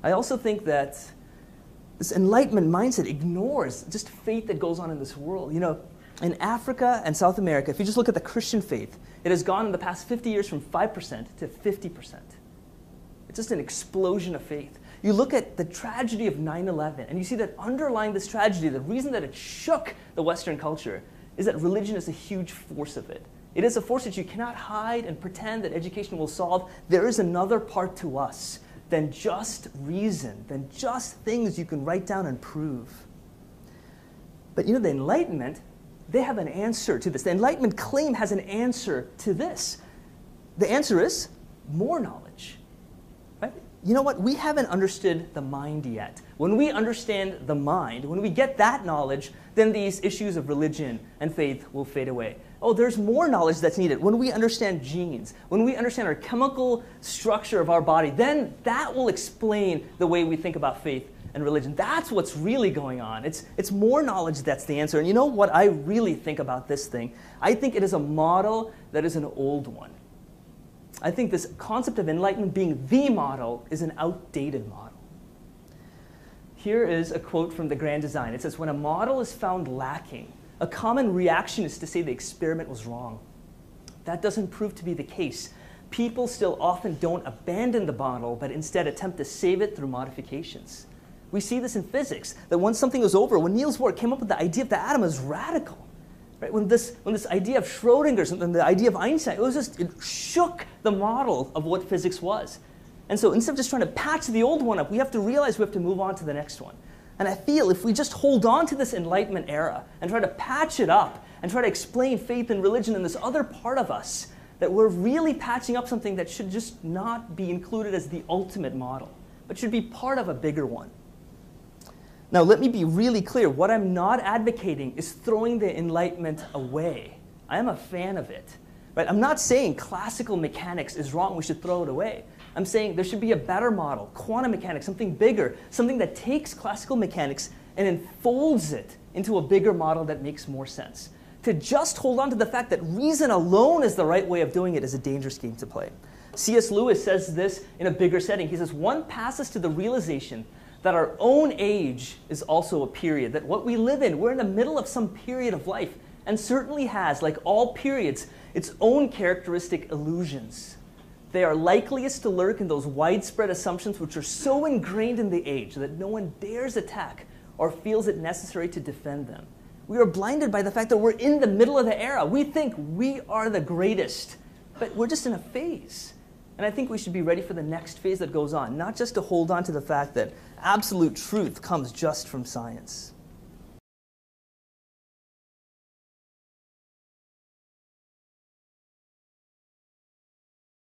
I also think that this Enlightenment mindset ignores just faith that goes on in this world. You know, in Africa and South America, if you just look at the Christian faith, it has gone in the past 50 years from 5% to 50%. It's just an explosion of faith. You look at the tragedy of 9/11, and you see that underlying this tragedy, the reason that it shook the Western culture is that religion is a huge force of it. It is a force that you cannot hide and pretend that education will solve. There is another part to us than just reason, than just things you can write down and prove. But you know, the Enlightenment, they have an answer to this. The Enlightenment claim has an answer to this. The answer is more knowledge. Right? You know what? We haven't understood the mind yet. When we understand the mind, when we get that knowledge, then these issues of religion and faith will fade away. Oh, there's more knowledge that's needed. When we understand genes, when we understand our chemical structure of our body, then that will explain the way we think about faith and religion. That's what's really going on. It's more knowledge that's the answer. And you know what I really think about this thing? I think it is a model that is an old one. I think this concept of enlightenment being the model is an outdated model. Here is a quote from the Grand Design. It says, "When a model is found lacking, a common reaction is to say the experiment was wrong. That doesn't prove to be the case. People still often don't abandon the model, but instead attempt to save it through modifications." We see this in physics, that once something was over, when Niels Bohr came up with the idea of the atom, it was radical. Right? When this idea of Schrodinger's and the idea of Einstein, it shook the model of what physics was. And so instead of just trying to patch the old one up, we have to realize we have to move on to the next one. And I feel if we just hold on to this Enlightenment era and try to patch it up and try to explain faith and religion and this other part of us, that we're really patching up something that should just not be included as the ultimate model, but should be part of a bigger one. Now, let me be really clear. What I'm not advocating is throwing the Enlightenment away. I am a fan of it. Right? I'm not saying classical mechanics is wrong, we should throw it away. I'm saying there should be a better model, quantum mechanics, something bigger, something that takes classical mechanics and enfolds it into a bigger model that makes more sense. To just hold on to the fact that reason alone is the right way of doing it is a dangerous game to play. C.S. Lewis says this in a bigger setting. He says, "One passes to the realization that our own age is also a period, that what we live in, we're in the middle of some period of life, and certainly has, like all periods, its own characteristic illusions. They are likeliest to lurk in those widespread assumptions which are so ingrained in the age that no one dares attack or feels it necessary to defend them. We are blinded by the fact that we're in the middle of the era. We think we are the greatest, but we're just in a phase. And I think we should be ready for the next phase that goes on, not just to hold on to the fact that absolute truth comes just from science."